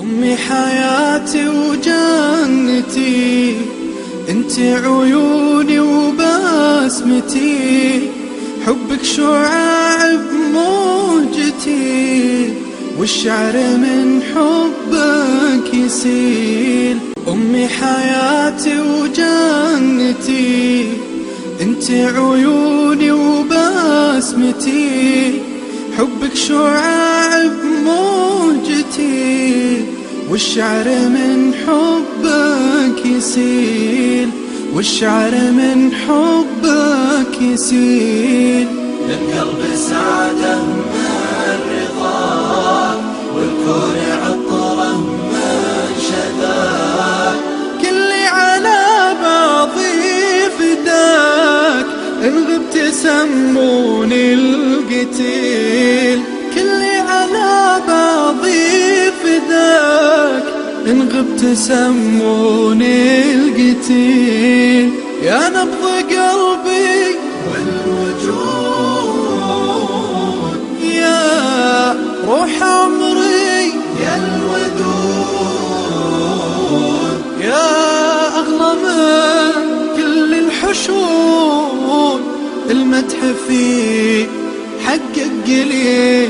أمي حياتي وجنتي، انت عيوني وبسمتي، حبك شعاع بموجتي، والشعر من حبك يسيل. أمي حياتي وجنتي، انت عيوني وبسمتي، حبك شعاع بموجتي، والشعر من حبك يسيل، والشعر من حبك يسيل. للقلب سعادة من رضاك، والكون عطره من شذاك، كلي على بعضي فداك، إن غبت سموني القتيل. كلي على بعضي فداك، إن غبت سموني القتيل. يا نبض قلبي والوجود، يا روح عمري، يا الودود، يا أغلى من كل الحشود، المدح فيه حقك قليل.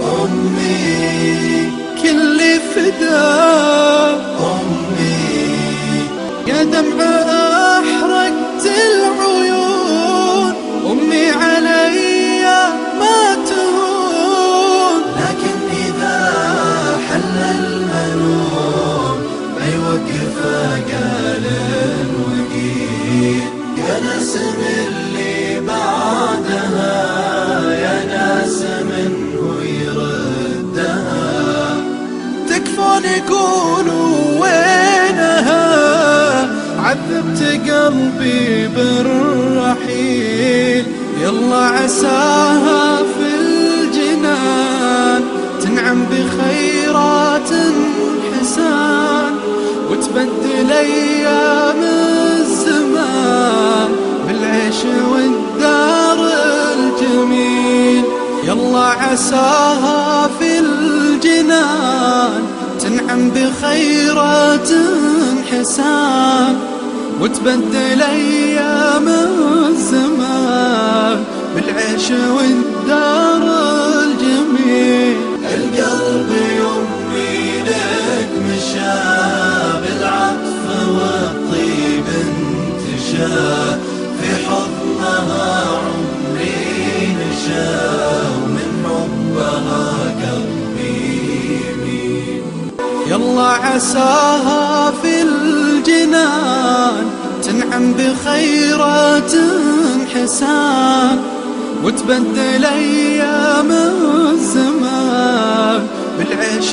أمي كل فداك أمي، يا دمع أحرقت العيون، أمي علي ما تهون. لكن إذا حل المنون ما يوقف قال وقيل. يا نسم اللي بعدها، يا ناس منه يردها، تكفون يقولوا وينها، عذبت قلبي بالرحيل. يلا عساها في الجنان تنعم بخيرات حسان، وتبدل أيام الزمان بالعيش والدار الجميل. يلا عساها في الجنان تنعم بخيرات حسان، وتبدل أيام الزمان بالعيش والدار الجميل. القلب يمي لك مشى، بالعطف والطيب انتشى، في حضنها عمري نشا، ومن حبها قلبي يميل. يلا عساها في الجنان تنعم بخيرات حسان، وتبدل أيام الزمان بالعيش